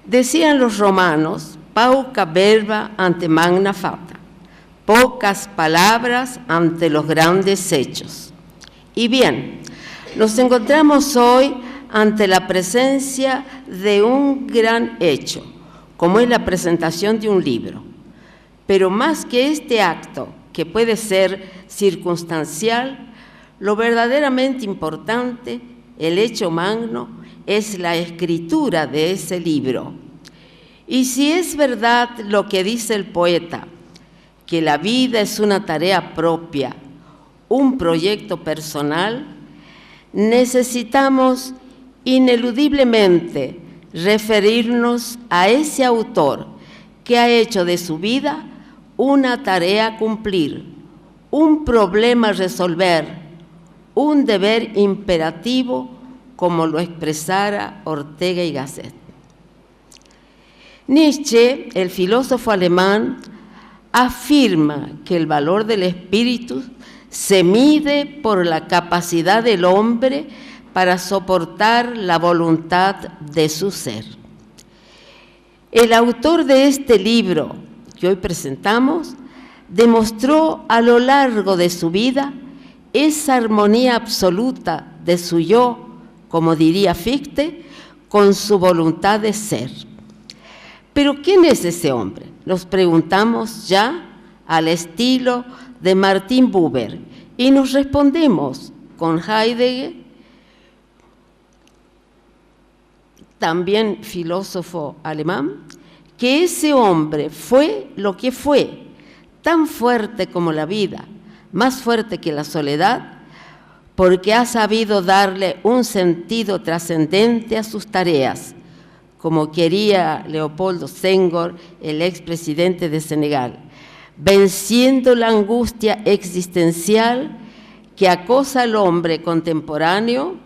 Decían los romanos, pauca verba ante magna fata, pocas palabras ante los grandes hechos. Y bien, nos encontramos hoy ante la presencia de un gran hecho, como es la presentación de un libro. Pero más que este acto, que puede ser circunstancial, lo verdaderamente importante, el hecho magno, es la escritura de ese libro. Y si es verdad lo que dice el poeta, que la vida es una tarea propia, un proyecto personal, necesitamos ineludiblemente referirnos a ese autor que ha hecho de su vida una tarea a cumplir, un problema a resolver, un deber imperativo, como lo expresara Ortega y Gasset. Nietzsche, el filósofo alemán, afirma que el valor del espíritu se mide por la capacidad del hombre para soportar la voluntad de su ser. El autor de este libro que hoy presentamos demostró a lo largo de su vida esa armonía absoluta de su yo, como diría Fichte, con su voluntad de ser. Pero ¿quién es ese hombre? Nos preguntamos ya al estilo de Martin Buber y nos respondemos con Heidegger, también filósofo alemán, que ese hombre fue lo que fue, tan fuerte como la vida, más fuerte que la soledad, porque ha sabido darle un sentido trascendente a sus tareas, como quería Leopoldo Senghor, el expresidente de Senegal, venciendo la angustia existencial que acosa al hombre contemporáneo,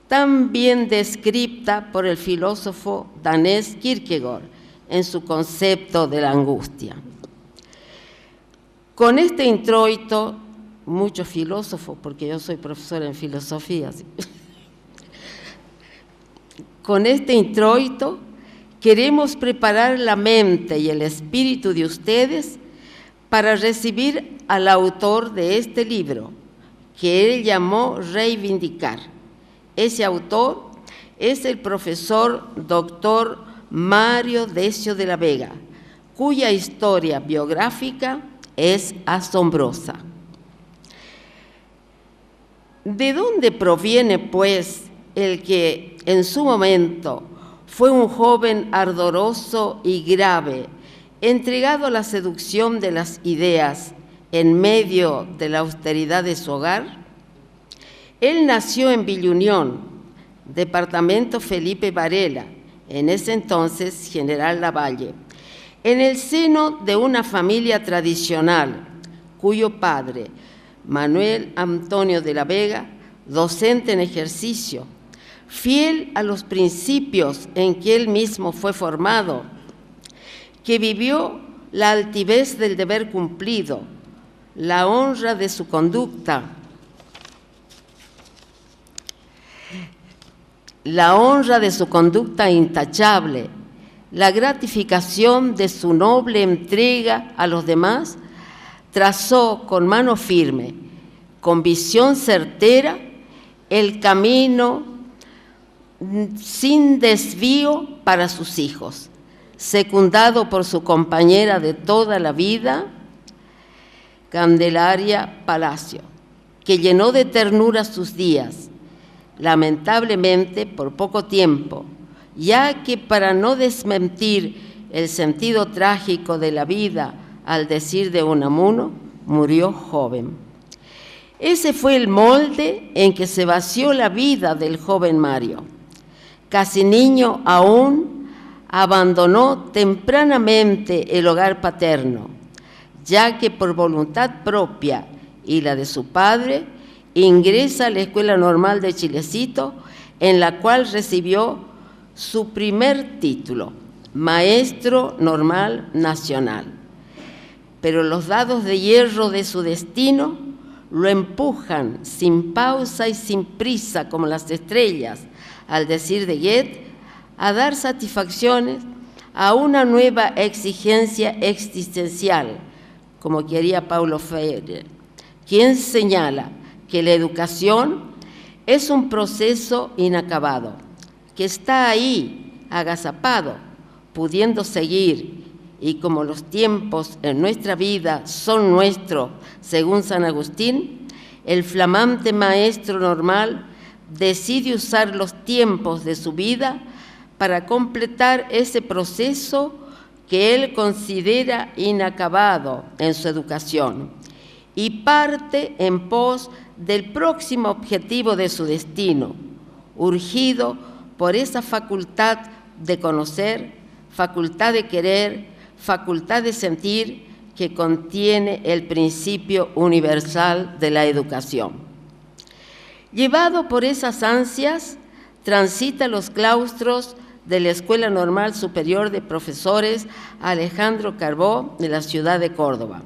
tan bien descrita por el filósofo danés Kierkegaard en su concepto de la angustia. Con este introito, muchos filósofos, porque yo soy profesora en filosofía, ¿sí? Con este introito queremos preparar la mente y el espíritu de ustedes para recibir al autor de este libro, que él llamó Reivindicar. Ese autor es el profesor doctor Mario Decio de la Vega, cuya historia biográfica es asombrosa. ¿De dónde proviene, pues, el que en su momento fue un joven ardoroso y grave, entregado a la seducción de las ideas en medio de la austeridad de su hogar? Él nació en Villa Unión, departamento Felipe Varela, en ese entonces General Lavalle, en el seno de una familia tradicional, cuyo padre, Manuel Antonio de la Vega, docente en ejercicio, fiel a los principios en que él mismo fue formado, que vivió la altivez del deber cumplido, la honra de su conducta, intachable, la gratificación de su noble entrega a los demás, trazó con mano firme, con visión certera, el camino sin desvío para sus hijos, secundado por su compañera de toda la vida, Candelaria Palacio, que llenó de ternura sus días, lamentablemente por poco tiempo, ya que para no desmentir el sentido trágico de la vida, al decir de Unamuno, murió joven. Ese fue el molde en que se vació la vida del joven Mario. Casi niño aún, abandonó tempranamente el hogar paterno, ya que por voluntad propia y la de su padre, ingresa a la Escuela Normal de Chilecito, en la cual recibió su primer título, Maestro Normal Nacional. Pero los dados de hierro de su destino lo empujan sin pausa y sin prisa como las estrellas, al decir de Goethe, a dar satisfacciones a una nueva exigencia existencial, como quería Paulo Freire, quien señala que la educación es un proceso inacabado, que está ahí, agazapado, pudiendo seguir, y como los tiempos en nuestra vida son nuestros, según San Agustín, el flamante maestro normal decide usar los tiempos de su vida para completar ese proceso que él considera inacabado en su educación y parte en pos del próximo objetivo de su destino, urgido por esa facultad de conocer, facultad de querer, facultad de sentir que contiene el principio universal de la educación. Llevado por esas ansias, transita los claustros de la Escuela Normal Superior de Profesores Alejandro Carbó de la ciudad de Córdoba,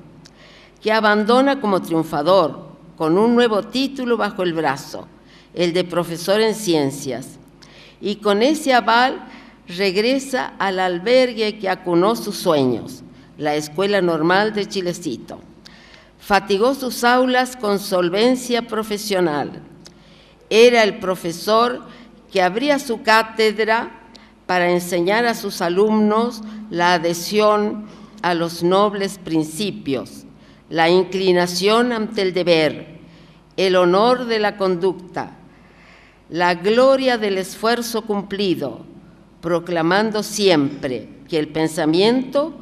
que abandona como triunfador, con un nuevo título bajo el brazo, el de profesor en ciencias, y con ese aval regresa al albergue que acunó sus sueños, la Escuela Normal de Chilecito. Fatigó sus aulas con solvencia profesional. Era el profesor que abría su cátedra para enseñar a sus alumnos la adhesión a los nobles principios, la inclinación ante el deber, el honor de la conducta, la gloria del esfuerzo cumplido, proclamando siempre que el pensamiento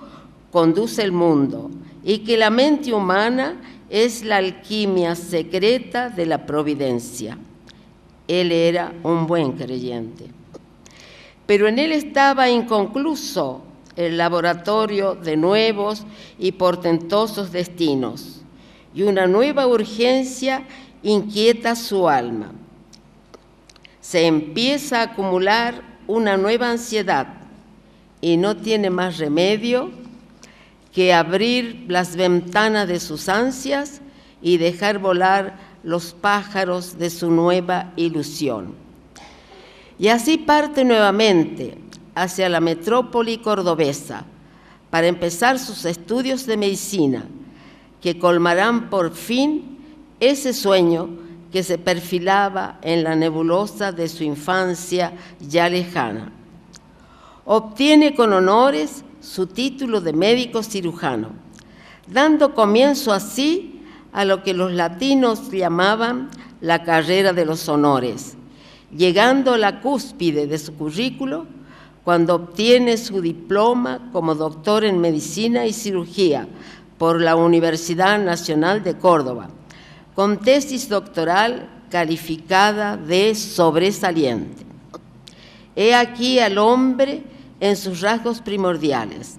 conduce el mundo y que la mente humana es la alquimia secreta de la providencia. Él era un buen creyente. Pero en él estaba inconcluso el laboratorio de nuevos y portentosos destinos, y una nueva urgencia inquieta su alma. Se empieza a acumular una nueva ansiedad y no tiene más remedio que abrir las ventanas de sus ansias y dejar volar los pájaros de su nueva ilusión. Y así parte nuevamente hacia la metrópoli cordobesa para empezar sus estudios de medicina, que colmarán por fin ese sueño que se perfilaba en la nebulosa de su infancia ya lejana. Obtiene con honores su título de médico cirujano, dando comienzo así a lo que los latinos llamaban la carrera de los honores, llegando a la cúspide de su currículo cuando obtiene su diploma como doctor en medicina y cirugía por la Universidad Nacional de Córdoba, con tesis doctoral calificada de sobresaliente. He aquí al hombre en sus rasgos primordiales.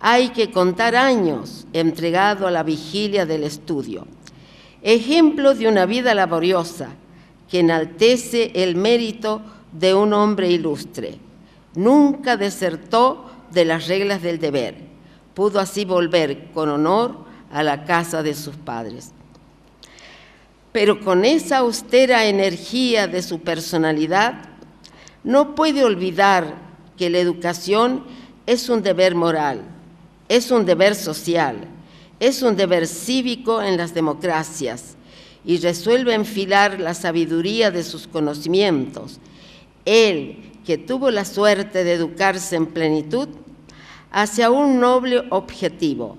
Hay que contar años entregado a la vigilia del estudio, ejemplo de una vida laboriosa que enaltece el mérito de un hombre ilustre. Nunca desertó de las reglas del deber. Pudo así volver con honor a la casa de sus padres. Pero con esa austera energía de su personalidad, no puede olvidar que la educación es un deber moral, es un deber social, es un deber cívico en las democracias, y resuelve enfilar la sabiduría de sus conocimientos. Él, que tuvo la suerte de educarse en plenitud, hacia un noble objetivo: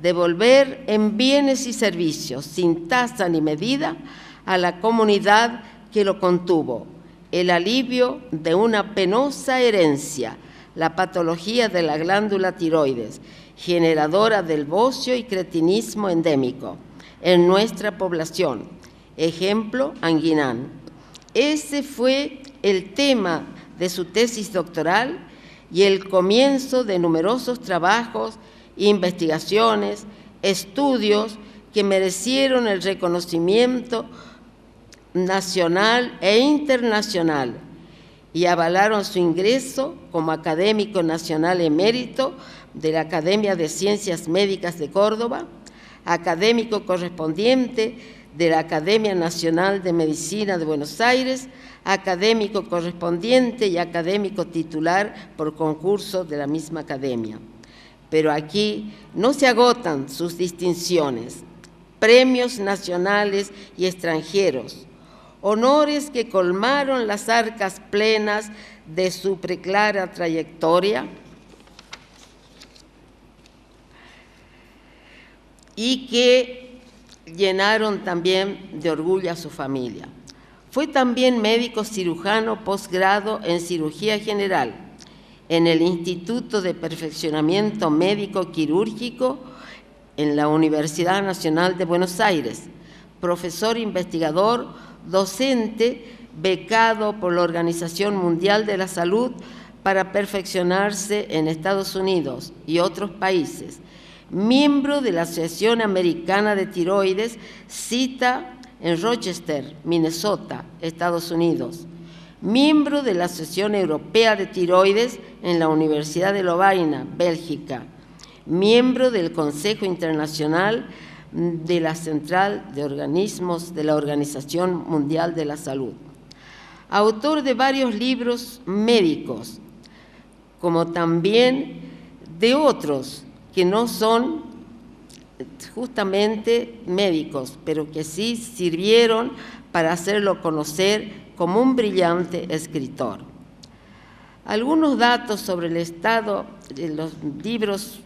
devolver en bienes y servicios, sin tasa ni medida, a la comunidad que lo contuvo, el alivio de una penosa herencia, la patología de la glándula tiroides, generadora del bocio y cretinismo endémico en nuestra población. Ejemplo, Anguinán. Ese fue el tema de su tesis doctoral y el comienzo de numerosos trabajos, investigaciones, estudios que merecieron el reconocimiento nacional e internacional y avalaron su ingreso como académico nacional emérito de la Academia de Ciencias Médicas de Córdoba, académico correspondiente de la Academia Nacional de Medicina de Buenos Aires, académico correspondiente y académico titular por concurso de la misma academia. Pero aquí no se agotan sus distinciones, premios nacionales y extranjeros, honores que colmaron las arcas plenas de su preclara trayectoria y que llenaron también de orgullo a su familia. Fue también médico cirujano posgrado en cirugía general en el Instituto de Perfeccionamiento Médico Quirúrgico en la Universidad Nacional de Buenos Aires, profesor investigador, docente, becado por la Organización Mundial de la Salud para perfeccionarse en Estados Unidos y otros países, miembro de la Asociación Americana de Tiroides, cita en Rochester, Minnesota, Estados Unidos, miembro de la Asociación Europea de Tiroides en la Universidad de Lovaina, Bélgica, miembro del Consejo Internacional de la Central de Organismos de la Organización Mundial de la Salud. Autor de varios libros médicos, como también de otros que no son justamente médicos, pero que sí sirvieron para hacerlo conocer como un brillante escritor. Algunos datos sobre el estado de los libros,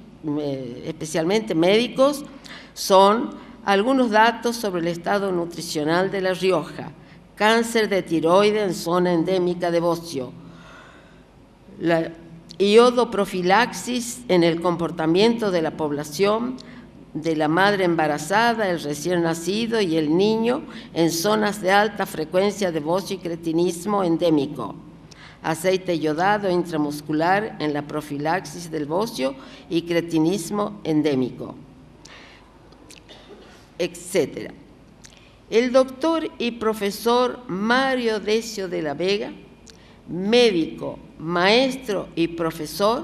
especialmente médicos, son algunos datos sobre el estado nutricional de La Rioja, cáncer de tiroides en zona endémica de Bocio, la iodoprofilaxis en el comportamiento de la población, de la madre embarazada, el recién nacido y el niño en zonas de alta frecuencia de bocio y cretinismo endémico, aceite yodado intramuscular en la profilaxis del bocio y cretinismo endémico, etc. El doctor y profesor Mario Decio de la Vega, médico, maestro y profesor,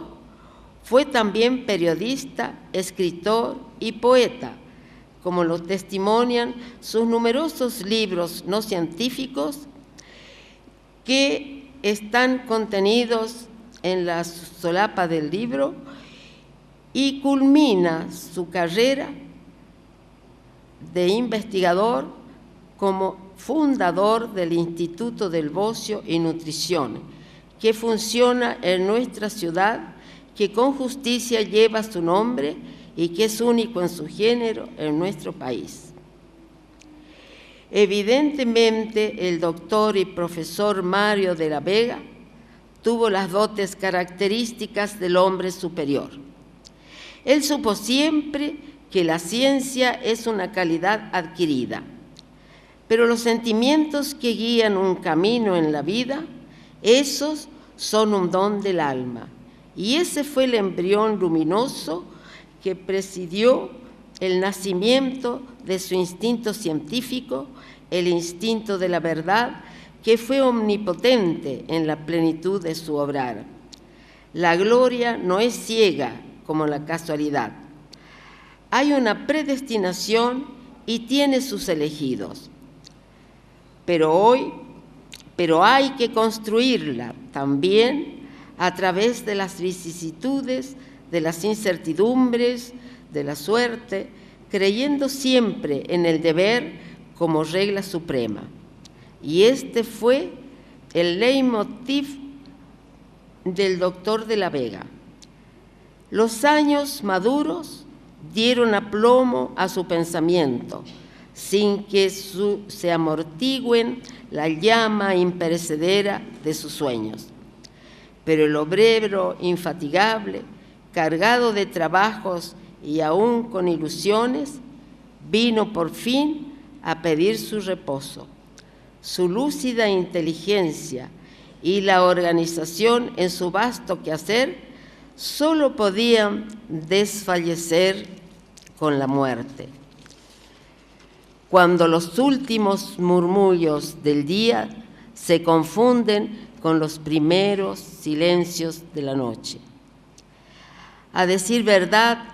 fue también periodista, escritor y poeta, como lo testimonian sus numerosos libros no científicos que están contenidos en la solapa del libro, y culmina su carrera de investigador como fundador del Instituto del Bocio y Nutrición, que funciona en nuestra ciudad, que con justicia lleva su nombre y que es único en su género en nuestro país. Evidentemente, el doctor y profesor Mario de la Vega tuvo las dotes características del hombre superior. Él supo siempre que la ciencia es una calidad adquirida, pero los sentimientos que guían un camino en la vida, esos son un don del alma. Y ese fue el embrión luminoso que presidió el nacimiento de su instinto científico, el instinto de la verdad, que fue omnipotente en la plenitud de su obrar. La gloria no es ciega como la casualidad. Hay una predestinación y tiene sus elegidos. Pero hay que construirla también a través de las vicisitudes, de las incertidumbres, de la suerte, creyendo siempre en el deber como regla suprema. Y este fue el leitmotiv del doctor de la Vega. Los años maduros dieron aplomo a su pensamiento, sin que se amortigüen la llama imperecedera de sus sueños. Pero el obrero infatigable, cargado de trabajos y aún con ilusiones, vino por fin a pedir su reposo. Su lúcida inteligencia y la organización en su vasto quehacer solo podían desfallecer con la muerte. Cuando los últimos murmullos del día se confunden con los primeros silencios de la noche. A decir verdad,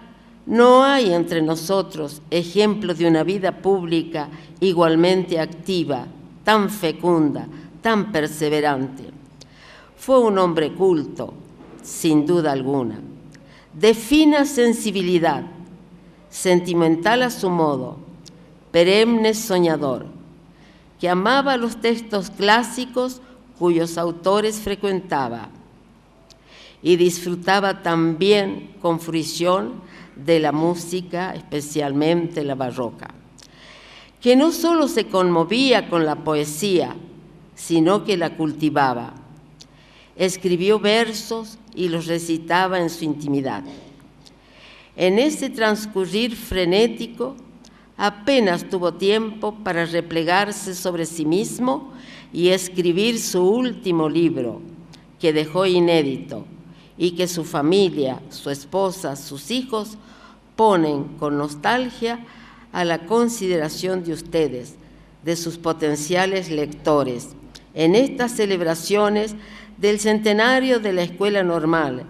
No hay entre nosotros ejemplo de una vida pública igualmente activa, tan fecunda, tan perseverante. Fue un hombre culto, sin duda alguna, de fina sensibilidad, sentimental a su modo, perenne soñador, que amaba los textos clásicos cuyos autores frecuentaba y disfrutaba también con fruición de la música, especialmente la barroca, que no solo se conmovía con la poesía, sino que la cultivaba. Escribió versos y los recitaba en su intimidad. En ese transcurrir frenético, apenas tuvo tiempo para replegarse sobre sí mismo y escribir su último libro, que dejó inédito y que su familia, su esposa, sus hijos ponen con nostalgia a la consideración de ustedes, de sus potenciales lectores, en estas celebraciones del centenario de la Escuela Normal,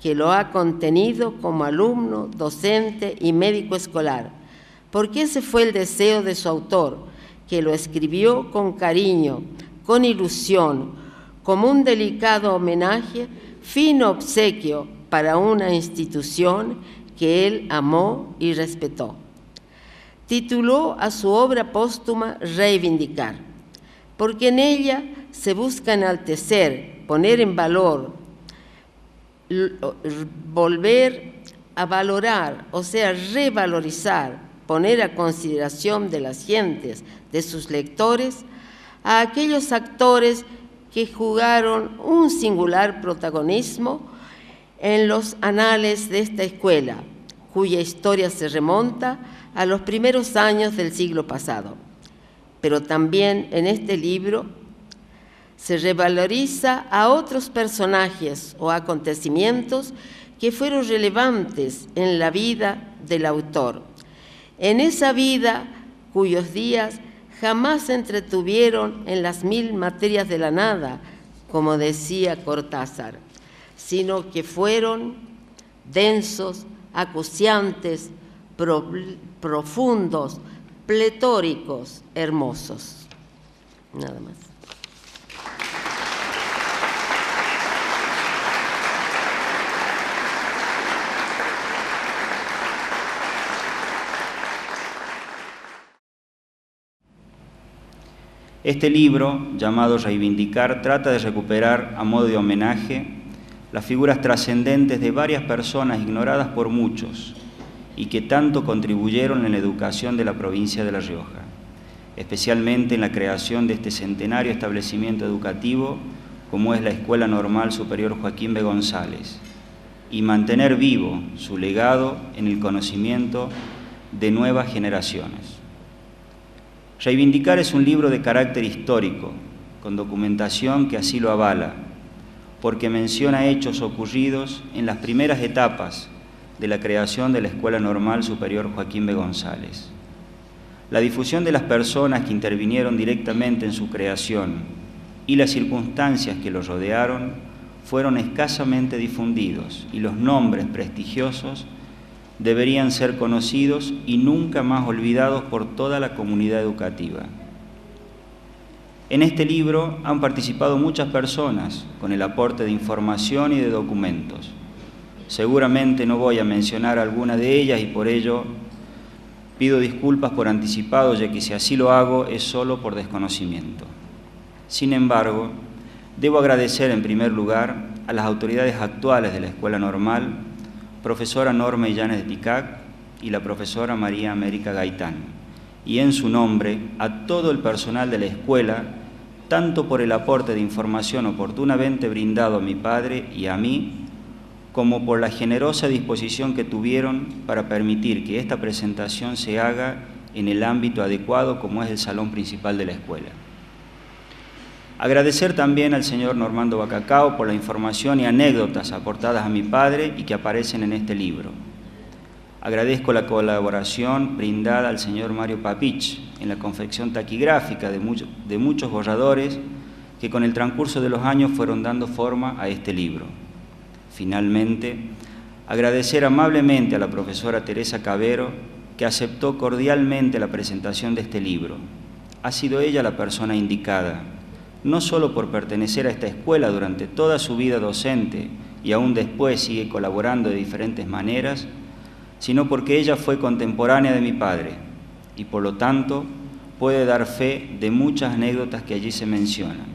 que lo ha contenido como alumno, docente y médico escolar, porque ese fue el deseo de su autor, que lo escribió con cariño, con ilusión, como un delicado homenaje, fino obsequio para una institución que él amó y respetó. Tituló a su obra póstuma Reivindicar, porque en ella se busca enaltecer, poner en valor, volver a valorar, o sea, revalorizar, poner a consideración de las gentes, de sus lectores, a aquellos actores que jugaron un singular protagonismo en los anales de esta escuela, cuya historia se remonta a los primeros años del siglo pasado. Pero también en este libro se revaloriza a otros personajes o acontecimientos que fueron relevantes en la vida del autor, en esa vida cuyos días jamás se entretuvieron en las 1000 materias de la nada, como decía Cortázar, sino que fueron densos, acuciantes, profundos, pletóricos, hermosos. Nada más. Este libro, llamado Reivindicar, trata de recuperar, a modo de homenaje, las figuras trascendentes de varias personas ignoradas por muchos y que tanto contribuyeron en la educación de la provincia de La Rioja, especialmente en la creación de este centenario establecimiento educativo como es la Escuela Normal Superior Joaquín B. González, y mantener vivo su legado en el conocimiento de nuevas generaciones. Reivindicar es un libro de carácter histórico, con documentación que así lo avala, porque menciona hechos ocurridos en las primeras etapas de la creación de la Escuela Normal Superior Joaquín B. González. La difusión de las personas que intervinieron directamente en su creación y las circunstancias que lo rodearon fueron escasamente difundidos y los nombres prestigiosos deberían ser conocidos y nunca más olvidados por toda la comunidad educativa. En este libro han participado muchas personas con el aporte de información y de documentos. Seguramente no voy a mencionar alguna de ellas y por ello pido disculpas por anticipado, ya que si así lo hago es solo por desconocimiento. Sin embargo, debo agradecer en primer lugar a las autoridades actuales de la Escuela Normal, profesora Norma Illanes de Ticac y la profesora María América Gaitán, y en su nombre a todo el personal de la escuela, tanto por el aporte de información oportunamente brindado a mi padre y a mí, como por la generosa disposición que tuvieron para permitir que esta presentación se haga en el ámbito adecuado como es el salón principal de la escuela. Agradecer también al señor Normando Bacacao por la información y anécdotas aportadas a mi padre y que aparecen en este libro. Agradezco la colaboración brindada al señor Mario Papich en la confección taquigráfica de muchos borradores que con el transcurso de los años fueron dando forma a este libro. Finalmente, Agradecer amablemente a la profesora Teresa Cavero, que aceptó cordialmente la presentación de este libro. Ha sido ella la persona indicada, no solo por pertenecer a esta escuela durante toda su vida docente y aún después sigue colaborando de diferentes maneras, sino porque ella fue contemporánea de mi padre y por lo tanto puede dar fe de muchas anécdotas que allí se mencionan.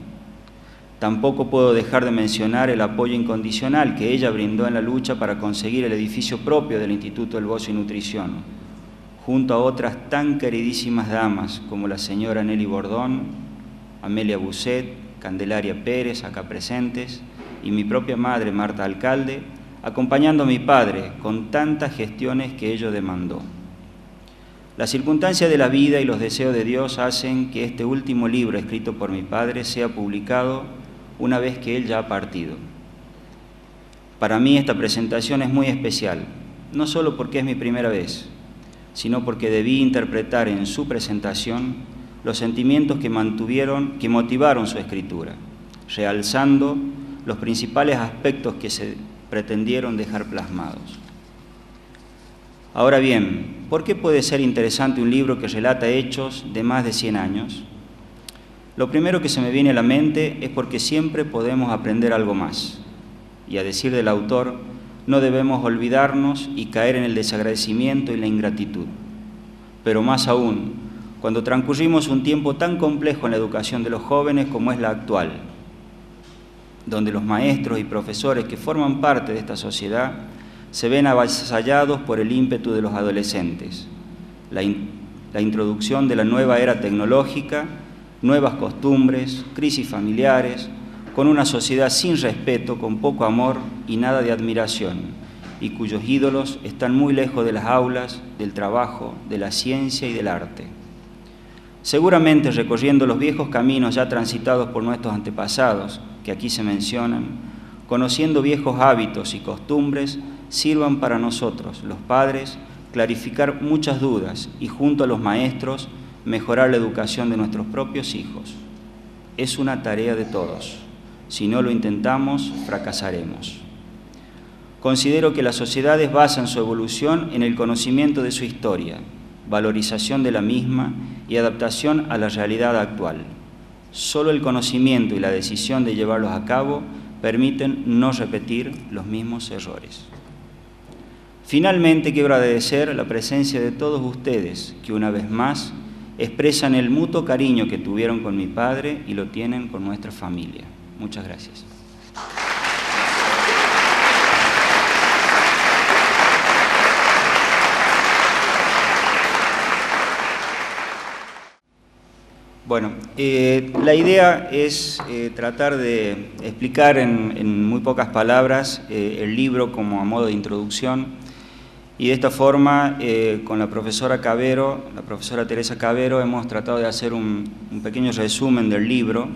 Tampoco puedo dejar de mencionar el apoyo incondicional que ella brindó en la lucha para conseguir el edificio propio del Instituto del Bozo y Nutrición, junto a otras tan queridísimas damas como la señora Nelly Bordón, Amelia Busset, Candelaria Pérez, acá presentes, y mi propia madre, Marta Alcalde, acompañando a mi padre con tantas gestiones que ello demandó. Las circunstancias de la vida y los deseos de Dios hacen que este último libro escrito por mi padre sea publicado una vez que él ya ha partido. Para mí esta presentación es muy especial, no solo porque es mi primera vez, sino porque debí interpretar en su presentación los sentimientos que motivaron su escritura, realzando los principales aspectos que se pretendieron dejar plasmados. Ahora bien, ¿por qué puede ser interesante un libro que relata hechos de más de 100 años? Lo primero que se me viene a la mente es porque siempre podemos aprender algo más. Y a decir del autor, no debemos olvidarnos y caer en el desagradecimiento y la ingratitud. Pero más aún, cuando transcurrimos un tiempo tan complejo en la educación de los jóvenes como es la actual, donde los maestros y profesores que forman parte de esta sociedad se ven avasallados por el ímpetu de los adolescentes, la introducción de la nueva era tecnológica, nuevas costumbres, crisis familiares, con una sociedad sin respeto, con poco amor y nada de admiración, y cuyos ídolos están muy lejos de las aulas, del trabajo, de la ciencia y del arte. Seguramente recorriendo los viejos caminos ya transitados por nuestros antepasados, que aquí se mencionan, conociendo viejos hábitos y costumbres, sirvan para nosotros, los padres, clarificar muchas dudas y junto a los maestros mejorar la educación de nuestros propios hijos. Es una tarea de todos. Si no lo intentamos, fracasaremos. Considero que las sociedades basan su evolución en el conocimiento de su historia, valorización de la misma y adaptación a la realidad actual. Solo el conocimiento y la decisión de llevarlos a cabo permiten no repetir los mismos errores. Finalmente, quiero agradecer la presencia de todos ustedes que una vez más expresan el mutuo cariño que tuvieron con mi padre y lo tienen con nuestra familia. Muchas gracias. Bueno, la idea es tratar de explicar en muy pocas palabras el libro como a modo de introducción. Y de esta forma, con la profesora Cavero, la profesora Teresa Cavero, hemos tratado de hacer un pequeño resumen del libro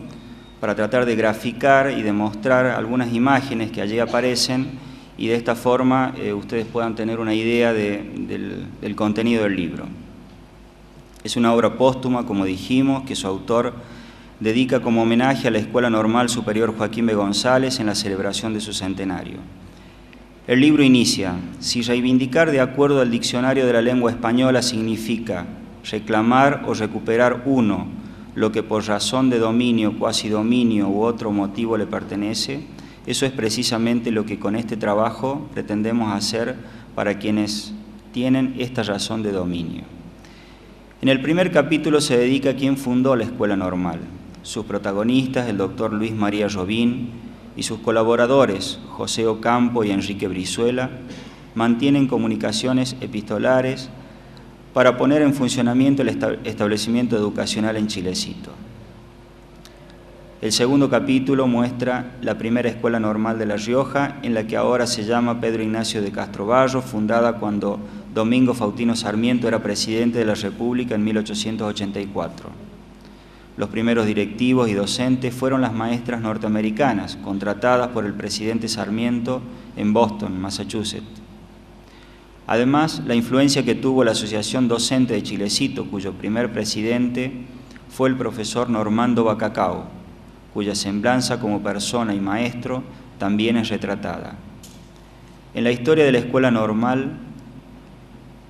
para tratar de graficar y de mostrar algunas imágenes que allí aparecen y de esta forma ustedes puedan tener una idea del contenido del libro. Es una obra póstuma, como dijimos, que su autor dedica como homenaje a la Escuela Normal Superior Joaquín B. González en la celebración de su centenario. El libro inicia: si reivindicar de acuerdo al diccionario de la lengua española significa reclamar o recuperar uno lo que por razón de dominio, cuasi dominio u otro motivo le pertenece, eso es precisamente lo que con este trabajo pretendemos hacer para quienes tienen esta razón de dominio. En el primer capítulo se dedica a quien fundó la Escuela Normal, sus protagonistas, el doctor Luis María Robín, y sus colaboradores, José Ocampo y Enrique Brizuela, mantienen comunicaciones epistolares para poner en funcionamiento el establecimiento educacional en Chilecito. El segundo capítulo muestra la primera escuela normal de La Rioja, en la que ahora se llama Pedro Ignacio de Castro Barro, fundada cuando Domingo Faustino Sarmiento era presidente de la República en 1884. Los primeros directivos y docentes fueron las maestras norteamericanas, contratadas por el presidente Sarmiento en Boston, Massachusetts. Además, la influencia que tuvo la Asociación Docente de Chilecito, cuyo primer presidente fue el profesor Normando Bacacao, cuya semblanza como persona y maestro también es retratada. En la historia de la escuela normal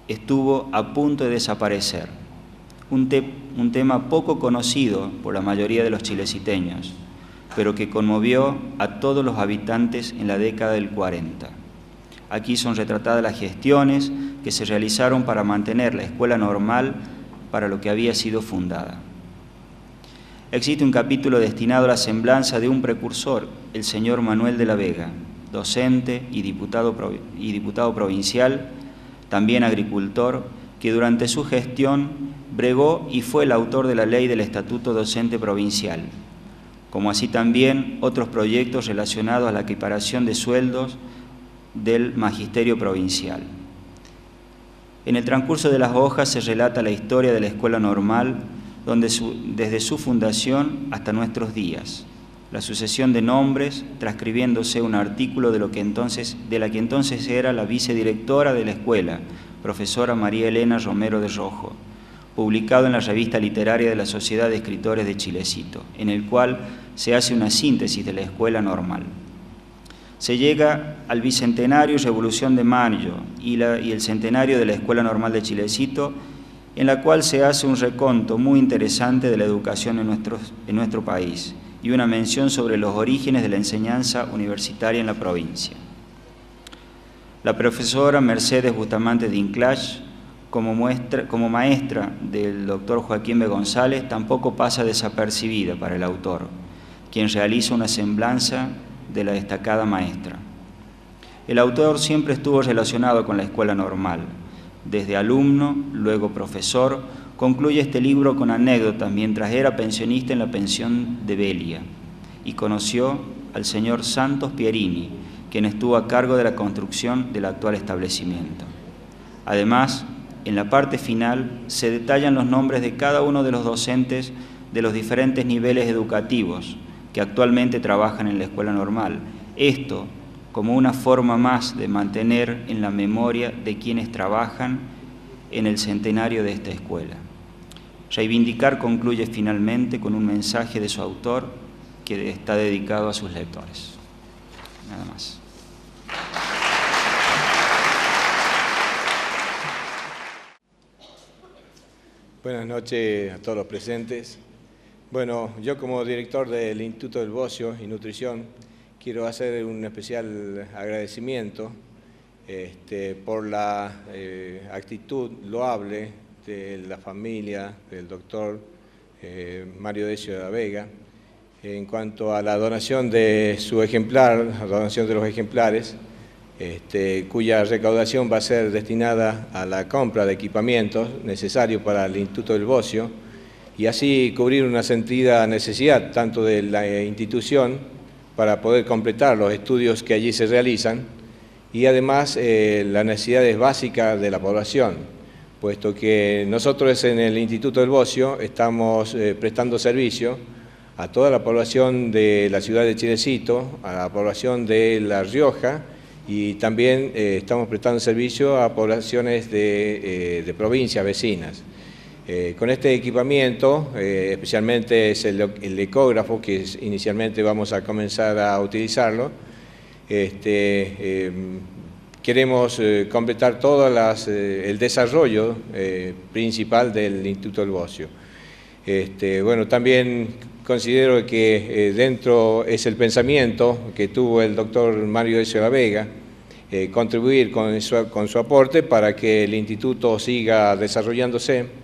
estuvo a punto de desaparecer, un tema poco conocido por la mayoría de los chileciteños, pero que conmovió a todos los habitantes en la década del 40. Aquí son retratadas las gestiones que se realizaron para mantener la escuela normal para lo que había sido fundada. Existe un capítulo destinado a la semblanza de un precursor, el señor Manuel de la Vega, docente y diputado provincial, también agricultor, que durante su gestión bregó y fue el autor de la ley del Estatuto Docente Provincial, como así también otros proyectos relacionados a la equiparación de sueldos del magisterio provincial. En el transcurso de las hojas se relata la historia de la escuela normal, desde su fundación hasta nuestros días, la sucesión de nombres, transcribiéndose un artículo de la que entonces era la vicedirectora de la escuela, profesora María Elena Romero de Rojo, publicado en la revista literaria de la Sociedad de Escritores de Chilecito, en el cual se hace una síntesis de la escuela normal. Se llega al bicentenario y Revolución de Mayo y el centenario de la Escuela Normal de Chilecito, en la cual se hace un reconto muy interesante de la educación en nuestro país y una mención sobre los orígenes de la enseñanza universitaria en la provincia. La profesora Mercedes Bustamante Dinklage, como maestra del doctor Joaquín B. González, tampoco pasa desapercibida para el autor, quien realiza una semblanza de la destacada maestra. El autor siempre estuvo relacionado con la escuela normal. Desde alumno, luego profesor, concluye este libro con anécdotas mientras era pensionista en la pensión de Belia y conoció al señor Santos Pierini, quien estuvo a cargo de la construcción del actual establecimiento. Además, en la parte final se detallan los nombres de cada uno de los docentes de los diferentes niveles educativos que actualmente trabajan en la escuela normal. Esto como una forma más de mantener en la memoria de quienes trabajan en el centenario de esta escuela. Reivindicar concluye finalmente con un mensaje de su autor que está dedicado a sus lectores. Nada más. Buenas noches a todos los presentes. Bueno, yo como director del Instituto del Bocio y Nutrición quiero hacer un especial agradecimiento por la actitud loable de la familia del doctor Mario Decio de la Vega en cuanto a la donación de su ejemplar, la donación de los ejemplares, cuya recaudación va a ser destinada a la compra de equipamientos necesarios para el Instituto del Bocio y así cubrir una sentida necesidad tanto de la institución para poder completar los estudios que allí se realizan y además las necesidades básicas de la población, puesto que nosotros en el Instituto del Bocio estamos prestando servicio a toda la población de la ciudad de Chilecito, a la población de La Rioja y también estamos prestando servicio a poblaciones de provincias vecinas. Con este equipamiento, especialmente es el ecógrafo que inicialmente vamos a comenzar a utilizarlo, queremos completar todo el desarrollo principal del Instituto del Bocio. Bueno, también considero que dentro es el pensamiento que tuvo el doctor Mario Decio de la Vega, contribuir con su aporte para que el instituto siga desarrollándose.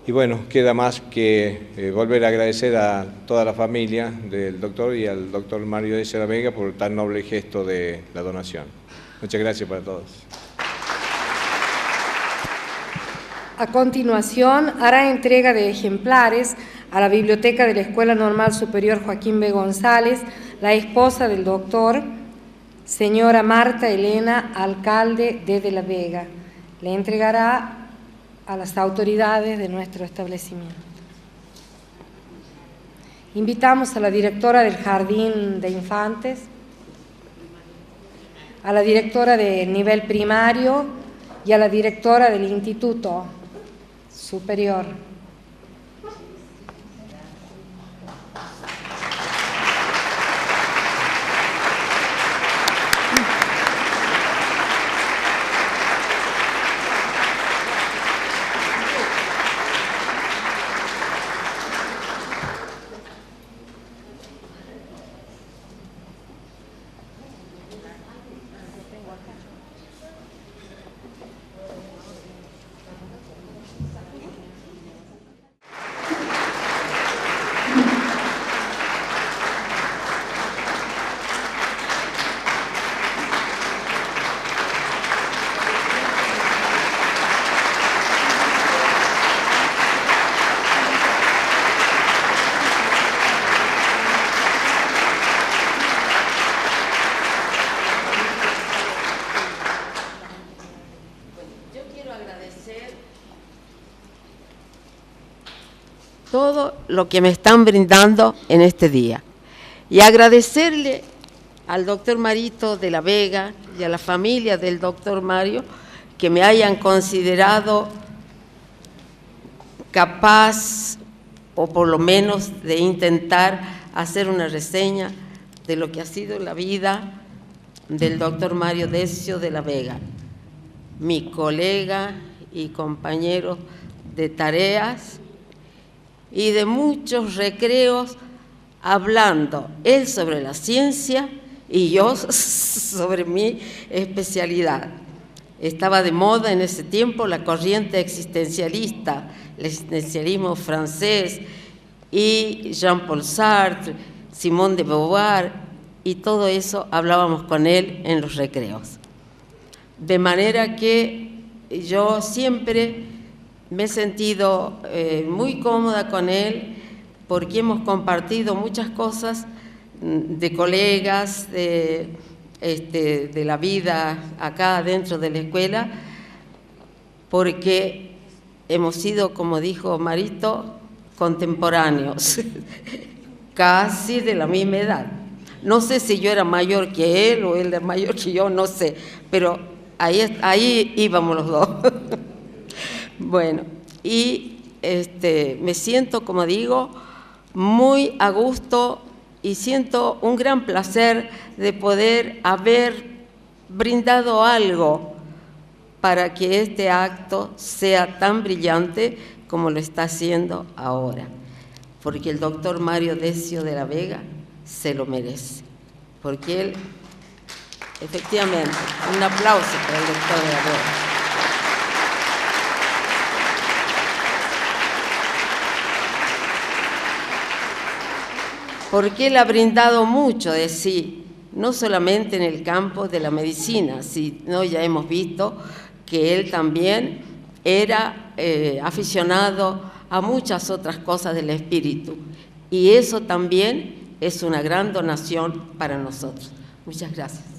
Y bueno, queda más que volver a agradecer a toda la familia del doctor y al doctor Mario Decio de la Vega por tan noble gesto de la donación. Muchas gracias para todos. A continuación, hará entrega de ejemplares a la Biblioteca de la Escuela Normal Superior Joaquín B. González, la esposa del doctor, señora Marta Elena, alcalde de La Vega. Le entregará a las autoridades de nuestro establecimiento. Invitamos a la directora del Jardín de Infantes, a la directora de nivel primario y a la directora del Instituto Superior. todo lo que me están brindando en este día. Y agradecerle al doctor Marito de la Vega y a la familia del doctor Mario que me hayan considerado capaz, o por lo menos de intentar hacer una reseña de lo que ha sido la vida del doctor Mario Decio de la Vega, mi colega y compañero de tareas y de muchos recreos, hablando él sobre la ciencia y yo sobre mi especialidad. Estaba de moda en ese tiempo la corriente existencialista, el existencialismo francés, y Jean-Paul Sartre, Simone de Beauvoir, y todo eso hablábamos con él en los recreos. De manera que yo siempre me he sentido muy cómoda con él, porque hemos compartido muchas cosas de colegas, de la vida acá dentro de la escuela, porque hemos sido, como dijo Marito, contemporáneos, casi de la misma edad. No sé si yo era mayor que él o él era mayor que yo, no sé, pero ahí íbamos los dos. Bueno, y me siento, como digo, muy a gusto y siento un gran placer de poder haber brindado algo para que este acto sea tan brillante como lo está haciendo ahora, porque el doctor Mario Decio de la Vega se lo merece, porque él, efectivamente, un aplauso para el doctor de la Vega. Porque él ha brindado mucho de sí, no solamente en el campo de la medicina, sino ya hemos visto que él también era aficionado a muchas otras cosas del espíritu, y eso también es una gran donación para nosotros. Muchas gracias.